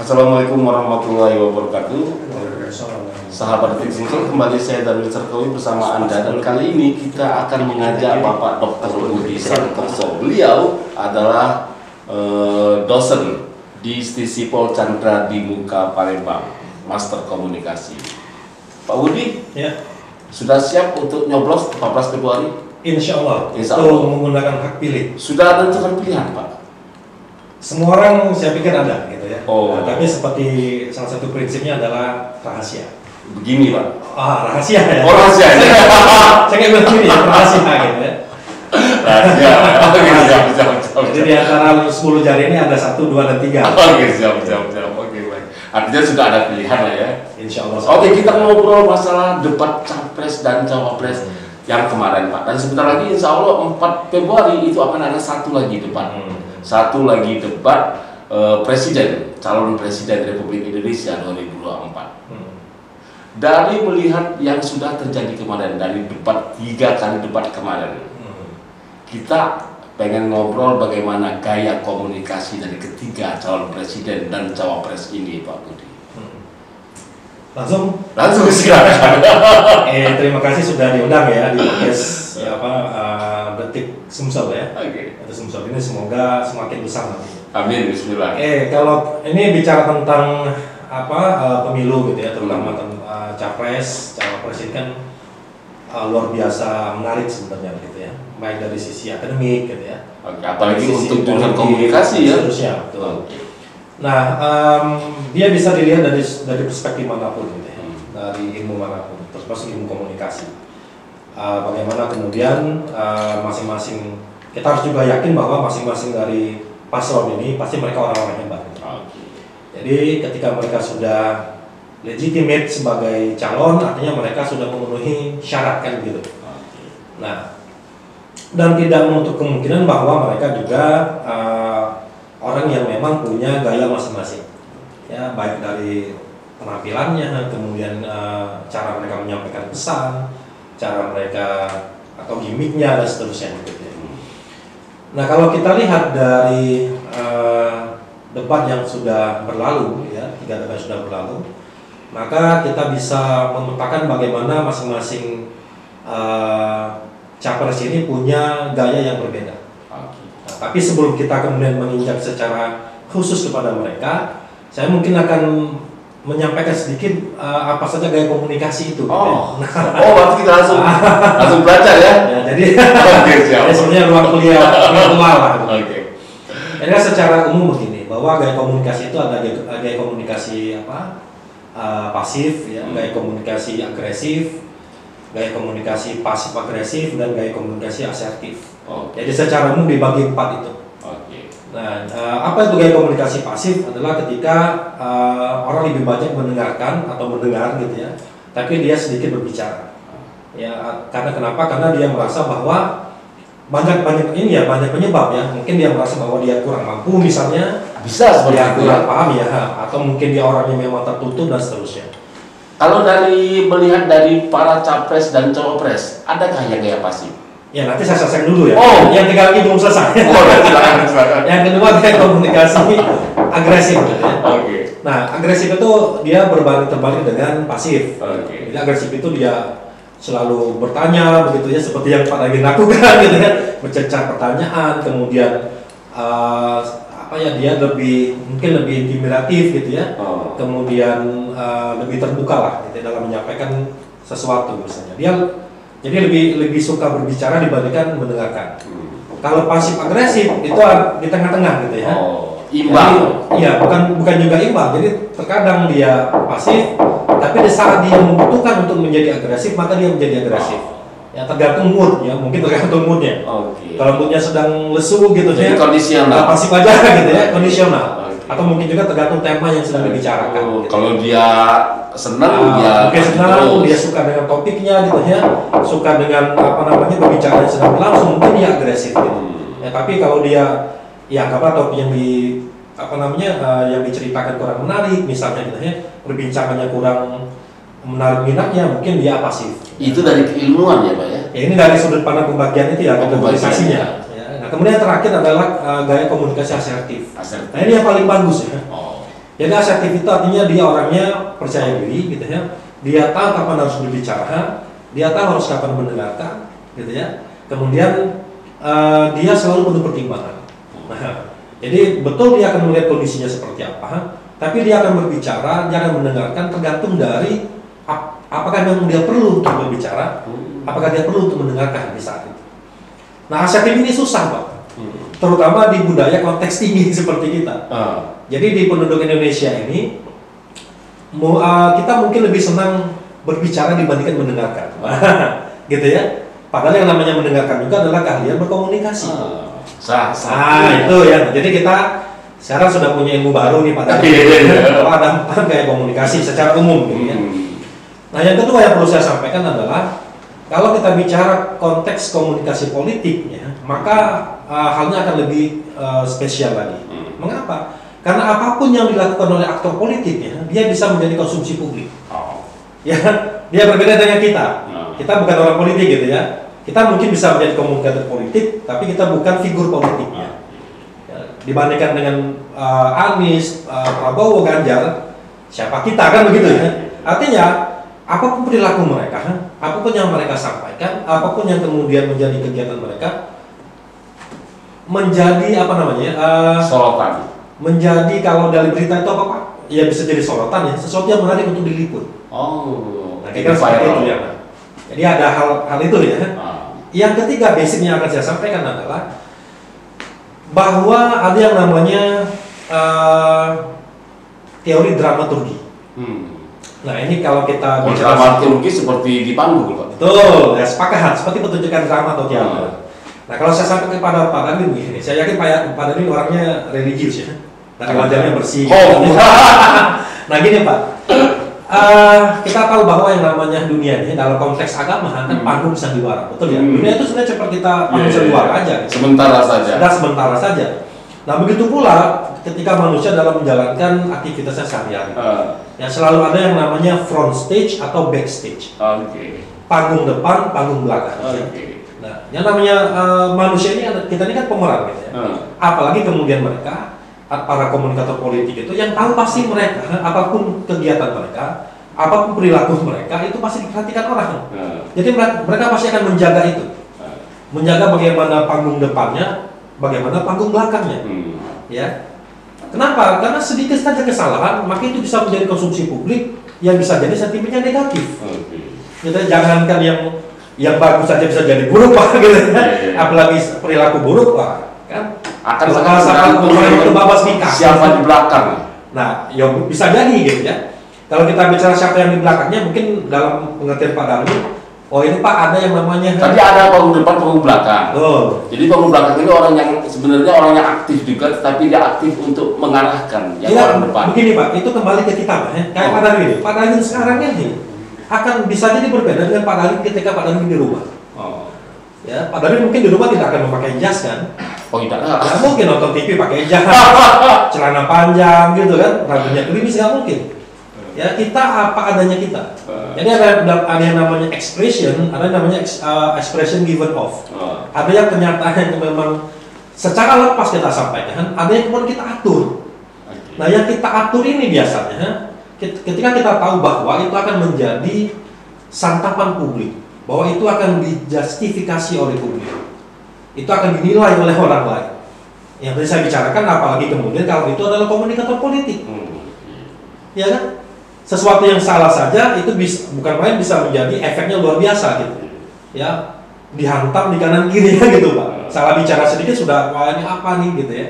Assalamualaikum warahmatullahi wabarakatuh. Sahabat Fixing Circle, kembali saya Daniel Serkawi bersama Anda, dan kali ini kita akan mengajak Bapak Dr. Budi Santoso. Beliau adalah dosen di Stisipol Chandra di Muka Palembang, Master Komunikasi. Pak Budi, ya, sudah siap untuk nyoblos 14 Februari? Insya Allah. Insya Untuk Allah. menggunakan hak pilih. Sudah tentukan pilihan, Pak? Semua orang saya pikir ada, gitu ya. Oh. Nah, tapi seperti salah satu prinsipnya adalah rahasia. Begini, Pak. Rahasia ya. Oh, rahasia. Saya kayak bilang gini ya, rahasia gitu ya. Rahasia. Oke, siap. Jadi di antara 10 jari ini ada 1, 2, dan 3. Oke, siap. Oke, baik. Artinya sudah ada pilihan lah ya. Insya Allah. Oke, kita ngobrol masalah debat capres dan cawapres yang kemarin, Pak. Dan sebentar lagi insya Allah 4 Februari itu akan ada satu lagi debat. Satu lagi debat presiden, calon presiden Republik Indonesia 2024. Dari melihat yang sudah terjadi kemarin, dari debat 3 kali debat kemarin, kita pengen ngobrol bagaimana gaya komunikasi dari ketiga calon presiden dan cawapres ini, Pak Budi. Langsung silakan. Terima kasih sudah diundang ya di podcast Detik Sumsel ya. Oke. Detik Sumsel ini semoga semakin besar nanti. Amin, bismillah. Kalau ini bicara tentang pemilu gitu ya, terutama capres, cawapres ini kan luar biasa menarik sebenarnya gitu ya, baik dari sisi akademik gitu ya. Oke, apalagi untuk jurusan komunikasi ya. Seterusnya, betul. Nah, dia bisa dilihat dari perspektif manapun gitu ya, dari ilmu manapun, termasuk ilmu komunikasi. Bagaimana kemudian masing-masing, kita harus juga yakin bahwa masing-masing dari paslon ini pasti mereka orang-orang hebat. Gitu. Jadi ketika mereka sudah legitimate sebagai calon, artinya mereka sudah memenuhi syarat kan gitu. Nah, dan tidak menutup kemungkinan bahwa mereka juga orang yang memang punya gaya masing-masing, ya, baik dari penampilannya, kemudian cara mereka menyampaikan pesan, cara mereka atau gimmicknya dan seterusnya gitu ya. Nah, kalau kita lihat dari debat yang sudah berlalu, ya, 3 debat sudah berlalu, maka kita bisa memetakan bagaimana masing-masing capres ini punya gaya yang berbeda. Nah, tapi sebelum kita kemudian menginjak secara khusus kepada mereka, saya mungkin akan menyampaikan sedikit apa saja gaya komunikasi itu. Berarti kita langsung belajar ya. Jadi sebenarnya ruang kuliah virtual lah. Jadi secara umum begini, bahwa gaya komunikasi itu ada gaya komunikasi pasif, ya, gaya komunikasi agresif, gaya komunikasi pasif agresif, dan gaya komunikasi asertif. Jadi secara umum dibagi 4 itu. Nah, apa itu gaya komunikasi pasif? Adalah ketika orang lebih banyak mendengarkan atau mendengar gitu ya, tapi dia sedikit berbicara. Ya, karena kenapa? Karena dia merasa bahwa banyak penyebab ya. Mungkin dia merasa bahwa dia kurang mampu misalnya, bisa seperti dia itu kurang ya. paham ya, atau mungkin dia orangnya memang tertutup dan seterusnya. Kalau melihat dari para capres dan cawapres, adakah yang gaya pasif? Ya, nanti saya selesai dulu ya. Yang 3 lagi belum selesai. Silakan. Yang kedua gaya komunikasi agresif. Ya. Nah, agresif itu dia terbalik dengan pasif. Jadi agresif itu dia selalu bertanya begitu ya, seperti yang Pak Nagin lakukan gitu ya, mencecar pertanyaan, kemudian dia mungkin lebih intimidatif gitu ya, kemudian lebih terbuka lah gitu dalam menyampaikan sesuatu misalnya. Dia jadi lebih suka berbicara dibandingkan mendengarkan. Kalau pasif agresif itu di tengah-tengah gitu ya. Imbang. Iya, bukan juga imbang. Jadi terkadang dia pasif, tapi di saat dia membutuhkan untuk menjadi agresif, maka dia menjadi agresif. Ya, tergantung mood ya, mungkin tergantung moodnya. Kalau moodnya sedang lesu gitu ya, kondisional. Pasif aja gitu ya, kondisional. Atau mungkin juga tergantung tema yang sedang dibicarakan. Gitu. Kalau dia senang, dia suka dengan topiknya gitu ya, suka dengan berbicara yang sedang berlangsung, mungkin dia agresif gitu. Ya, tapi kalau dia topik yang yang diceritakan kurang menarik misalnya gitu ya, perbincangannya kurang menarik minatnya, mungkin dia pasif. Itu dari keilmuan ya, Pak ya? Ya, ini dari sudut pandang pembagian itu ya, komunikasinya. Ya. Nah, kemudian yang terakhir adalah gaya komunikasi asertif. Nah, ini yang paling bagus ya. Jadi asertif itu artinya dia orangnya percaya diri gitu ya. Dia tahu kapan harus berbicara, dia tahu harus kapan mendengarkan gitu ya. Kemudian dia selalu penuh pertimbangan. Nah, jadi betul dia akan melihat kondisinya seperti apa, tapi dia akan berbicara, dia akan mendengarkan tergantung dari apakah memang dia perlu untuk berbicara, apakah dia perlu untuk mendengarkan di saat itu. Nah, asertif ini susah, Pak. Terutama di budaya konteks tinggi seperti kita. Jadi di penduduk Indonesia ini, kita mungkin lebih senang berbicara dibandingkan mendengarkan, gitu ya. Padahal yang namanya mendengarkan juga adalah keahlian berkomunikasi. Itu ya. Jadi kita sekarang sudah punya ilmu baru nih Pak Dani. Ada 4 gaya komunikasi secara umum, gitu ya. Nah, yang kedua yang perlu saya sampaikan adalah kalau kita bicara konteks komunikasi politiknya, maka halnya akan lebih spesial lagi. Mengapa? Karena apapun yang dilakukan oleh aktor politiknya, dia bisa menjadi konsumsi publik. Ya, dia berbeda dengan kita. Kita bukan orang politik gitu ya. Kita mungkin bisa menjadi komunikator politik, tapi kita bukan figur politiknya. Ya, dibandingkan dengan Anies, Prabowo, Ganjar, siapa kita kan begitu ya. Artinya apapun perilaku mereka, apapun yang mereka sampaikan, apapun yang kemudian menjadi kegiatan mereka, menjadi apa namanya? Sorotan. Menjadi kalau dari berita itu apa Pak? Ya bisa jadi sorotan ya, sesuatu yang menarik untuk diliput. Nah, kira seperti itu ya. Jadi ada hal itu ya. Yang ketiga basic yang akan saya sampaikan adalah bahwa ada yang namanya teori dramaturgi. Nah ini kalau kita bicara dramaturgi seperti di panggung, Pak. Betul, ya sepakat seperti pertunjukan drama atau teater. Nah kalau saya sampaikan kepada Pak Darwin begini, saya yakin Pak Darwin orangnya religius ya. Nah wajahnya bersih. Nah gini Pak, kita tahu bahwa yang namanya dunia ini dalam konteks agama kan panggung sandiwara, betul ya? Dunia itu sebenarnya seperti kita panggung sandiwara aja. Sementara saja. Sudah sementara saja. Nah begitu pula ketika manusia dalam menjalankan aktivitasnya sehari-hari, ya selalu ada yang namanya front stage atau backstage. Panggung depan, panggung belakang. Nah yang namanya manusia ini, kita ini kan pemeran gitu ya. Apalagi kemudian mereka para komunikator politik itu yang tahu pasti mereka, apapun kegiatan mereka, apapun perilaku mereka itu pasti diperhatikan orang. Jadi mereka pasti akan menjaga itu, menjaga bagaimana panggung depannya, bagaimana panggung belakangnya. Ya, kenapa? Karena sedikit saja kesalahan, maka itu bisa menjadi konsumsi publik yang bisa jadi sentimennya negatif. Kita jangankan yang bagus saja bisa jadi buruk Pak, gitu ya. Apalagi perilaku buruk Pak, kan? Akan sangat itu babas nikah. Siapa di belakang? Nah, ya bisa jadi gitu ya. Kalau kita bicara siapa yang di belakangnya, mungkin dalam pengertian Pak Darwin, oh ini Pak ada yang namanya. Tadi ada panggung depan, panggung belakang. Jadi panggung belakang ini orang yang sebenarnya orang yang aktif juga, tapi dia aktif untuk mengarahkan yang orang depan. Begini Pak, itu kembali ke kita Pak. Kayak Pak Darwin. Pak Darwin sekarang ini akan bisa jadi berbeda dengan Pak Darwin ketika Pak Darwin di rumah. Ya, Pak Darwin mungkin di rumah tidak akan memakai jas kan? Tidak mungkin nonton TV pakai jas, celana panjang gitu kan, rambutnya gerimis nggak mungkin. Ya kita apa adanya kita. Jadi ada yang namanya expression, ada yang namanya expression given off. Ada yang kenyataan yang memang secara lepas kita sampaikan, ada yang kemudian kita atur. Nah yang kita atur ini biasanya, ketika kita tahu bahwa itu akan menjadi santapan publik, bahwa itu akan dijustifikasi oleh publik, itu akan dinilai oleh orang lain. Yang tadi saya bicarakan, apalagi kemudian kalau itu adalah komunikator politik, ya kan? Sesuatu yang salah saja itu bisa, bukan main bisa menjadi efeknya luar biasa gitu. Ya, dihantam di kanan kiri gitu Pak. Salah bicara sedikit sudah wah ini apa nih gitu ya.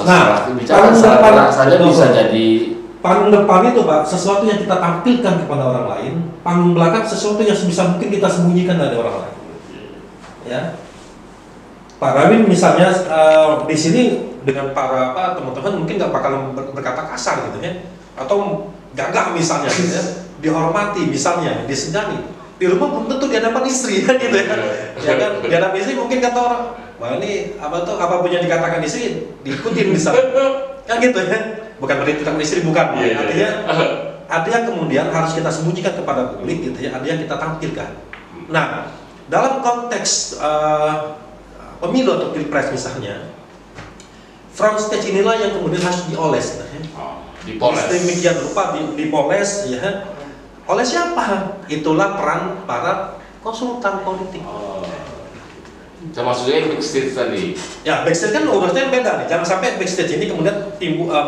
Nah, bicara salah saja bisa jadi. Panggung depan itu Pak, sesuatu yang kita tampilkan kepada orang lain. Panggung belakang sesuatu yang sebisa mungkin kita sembunyikan dari orang lain. Ya. Pak Darwin misalnya di sini dengan para teman-teman mungkin nggak bakal berkata kasar gitu ya, atau gagah misalnya gitu ya, dihormati misalnya, disegani. Di rumah belum tentu di hadapan istri ya gitu ya. Ya kan, di hadapan istri mungkin kata orang, wah ini apapun yang dikatakan istri diikutin misalnya. Kan gitu ya. Bukan berarti tentang istri, bukan. Artinya ada yang kemudian harus kita sembunyikan kepada publik gitu ya, ada yang kita tampilkan. Nah, dalam konteks pemilu atau pilpres misalnya, front stage inilah yang kemudian harus dioles gitu ya. Dipoles. Demikian rupa dipoles ya. Oleh siapa? Itulah peran para konsultan politik. Maksudnya backstage tadi. Ya, backstage kan urusnya beda nih. Jangan sampai backstage ini kemudian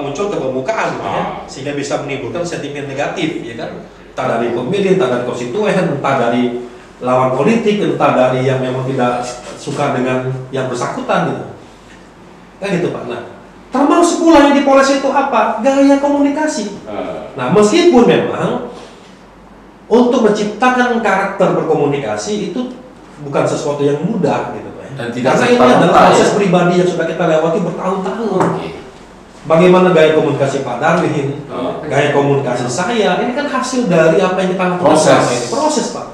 muncul ke permukaan, gitu, ya, sehingga bisa menimbulkan sentimen negatif, ya kan? Entah dari pemilih, entah dari konstituen, entah dari lawan politik, entah dari yang memang tidak suka dengan yang bersangkutan, gitu. Kan gitu Pak. Nah, termasuk pula yang dipoles itu apa? Gaya komunikasi. Nah, meskipun memang untuk menciptakan karakter berkomunikasi itu bukan sesuatu yang mudah gitu Pak. Dan tidak karena ini adalah proses pribadi yang sudah kita lewati bertahun-tahun. Bagaimana gaya komunikasi Pak Darwin, gaya komunikasi saya, ini kan hasil dari apa yang kita lakukan selama ini. Proses Pak.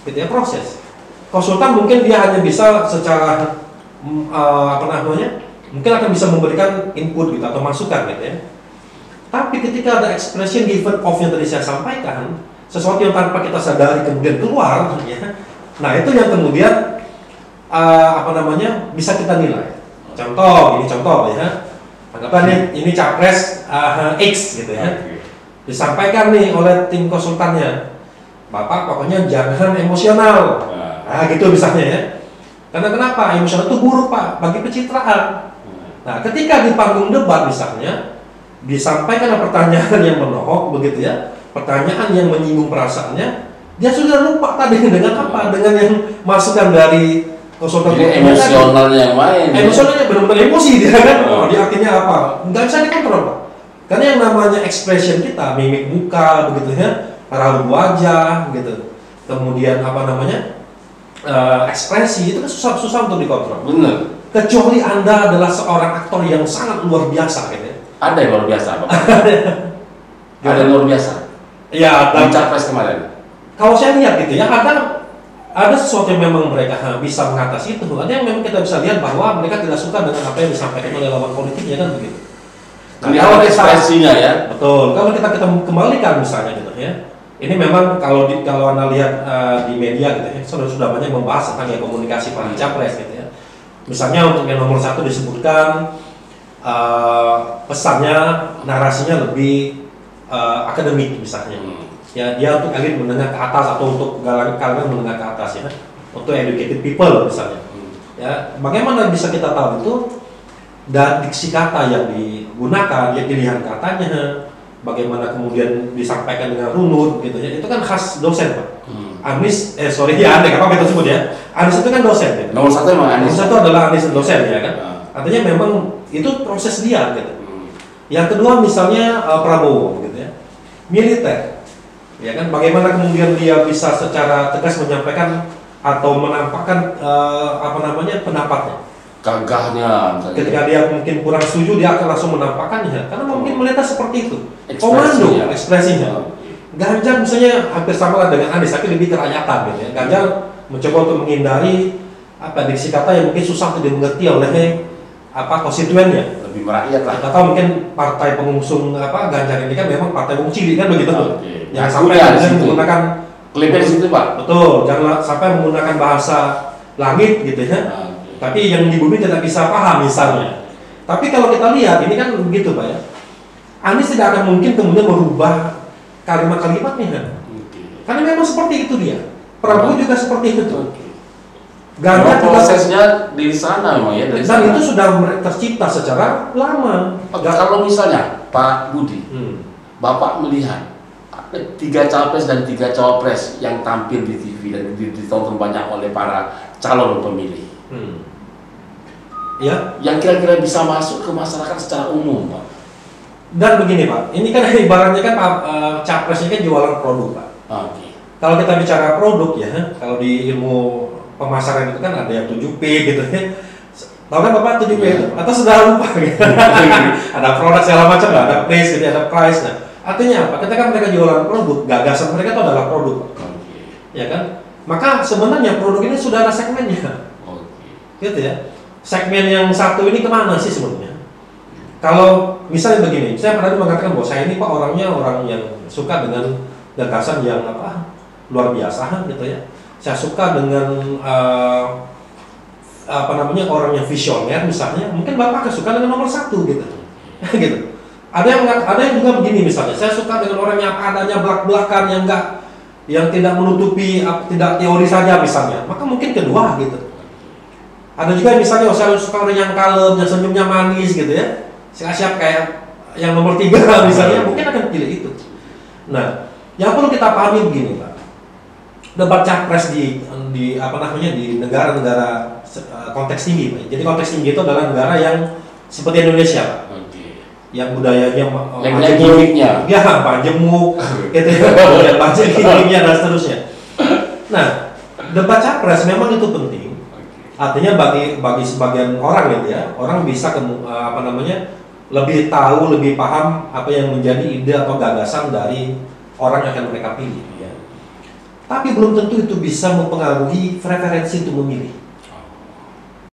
Gitu ya, proses. Konsultan mungkin dia hanya bisa secara mungkin akan bisa memberikan input gitu atau masukan gitu ya. Tapi ketika ada expression given of yang tadi saya sampaikan, sesuatu yang tanpa kita sadari kemudian keluar, ya. Nah itu yang kemudian bisa kita nilai. Contoh, ini contoh ya. Anggaplah ini capres X gitu ya. Disampaikan nih oleh tim konsultannya, Bapak pokoknya jangan emosional. Nah gitu misalnya ya. Karena kenapa? Emosional itu buruk Pak bagi pencitraan. Nah ketika di panggung debat misalnya disampaikan pertanyaan yang menohok begitu ya, pertanyaan yang menyinggung perasaannya, dia sudah lupa tadi dengan apa? Dengan yang masukan dari konsultan. Jadi emosionalnya yang main. Emosionalnya benar-benar emosi dia kan. Dia akhirnya apa? Nggak bisa dikontrol Pak. Karena yang namanya expression kita, mimik muka begitu ya, raut wajah gitu. Kemudian ekspresi itu kan susah untuk dikontrol. Benar. Kecuali Anda adalah seorang aktor yang sangat luar biasa gitu ya. Ada yang luar biasa Pak. Ada yang luar biasa. Ya, dan capres kemarin. Kalau saya lihat gitu ya, ada sesuatu yang memang mereka bisa mengatasi itu. Ada yang memang kita bisa lihat bahwa mereka tidak suka dengan apa yang disampaikan oleh lawan politik, ya kan begitu. Nah, kalau ekspresinya ya. Betul. Kalau kita kembalikan misalnya gitu ya. Ini memang kalau Anda lihat di media gitu ya, sudah banyak membahas tentang ya komunikasi para capres gitu ya. Misalnya untuk yang nomor 1 disebutkan pesannya, narasinya lebih akademik misalnya. Ya dia untuk elit menengah ke atas atau untuk kalangan menengah ke atas ya, untuk educated people misalnya. Ya, bagaimana bisa kita tahu itu dan diksi kata yang digunakan, ya pilihan katanya, bagaimana kemudian disampaikan dengan runut gitu ya, itu kan khas dosen Pak. Anies, Anies apa kita sebut ya? Anies itu kan dosen. Gitu. Nomor 1 memang Anies. Nomor 1 adalah Anies dosen ya kan. Artinya memang itu proses dia gitu. Yang kedua misalnya Prabowo gitu ya, militer. Ya kan, bagaimana kemudian dia bisa secara tegas menyampaikan atau menampakkan pendapatnya, gagahnya misalnya. Ketika dia mungkin kurang setuju, dia akan langsung menampakkannya karena mungkin melihat seperti itu, komando ekspresinya. Ganjar misalnya hampir sama dengan Anies tapi lebih kerakyatan gitu ya. Ganjar mencoba untuk menghindari diksi kata yang mungkin susah untuk dimengerti oleh konstituennya. Lebih merakyat lah. Atau mungkin partai pengusung Ganjar ini kan memang partai wong cilik kan begitu. Jangan sampai menggunakan klaimnya di situ Pak. Betul, jangan sampai menggunakan bahasa langit gitu ya. Tapi yang di bumi tidak bisa paham misalnya. Tapi kalau kita lihat ini kan begitu Pak ya. Anies tidak akan mungkin kemudian merubah kalimat-kalimatnya. Karena memang seperti itu dia. Prabowo juga seperti itu. Ganjar prosesnya di sana memang ya. Dan itu sudah tercipta secara lama. Kalau misalnya Pak Budi, Bapak melihat ada 3 capres dan 3 cawapres yang tampil di TV dan ditonton banyak oleh para calon pemilih. Ya, yang kira-kira bisa masuk ke masyarakat secara umum, Pak. Dan begini Pak, ini kan ibaratnya kan capresnya kan jualan produk Pak. Kalau kita bicara produk ya, kalau di ilmu pemasaran itu kan ada yang 7P gitu ya. Tahu kan Bapak 7P itu? Atau sudah lupa gitu? Ada produk segala macam, ada place gitu, ada price. Nah, artinya apa? Ketika mereka jualan produk, gagasan mereka itu adalah produk. Ya kan? Maka sebenarnya produk ini sudah ada segmennya. Gitu ya. Segmen yang satu ini kemana sih sebenarnya? Kalau misalnya begini, saya pernah mengatakan bahwa saya ini Pak orangnya orang yang suka dengan gagasan yang luar biasa gitu ya. Saya suka dengan orang yang visioner misalnya. Mungkin Bapak suka dengan nomor 1 gitu. Gitu. ada yang juga begini misalnya, saya suka dengan orang yang adanya belak-belakan yang tidak menutupi tidak teori saja misalnya, maka mungkin kedua gitu. Ada juga misalnya saya suka orang yang kalem, yang senyumnya manis gitu ya, siap kayak yang nomor 3 misalnya, mungkin akan pilih itu. Nah, yang perlu kita pahami begini Pak, debat capres di negara-negara konteks tinggi Pak. Jadi konteks tinggi itu adalah negara yang seperti Indonesia Pak. Yang budayanya gimmicknya panjemuk gitu ya, banyak gimmicknya dan seterusnya. Nah, debat capres memang itu penting. Artinya bagi sebagian orang gitu ya, orang bisa lebih tahu, lebih paham apa yang menjadi ide atau gagasan dari orang yang akan mereka pilih ya. Tapi belum tentu itu bisa mempengaruhi preferensi untuk memilih.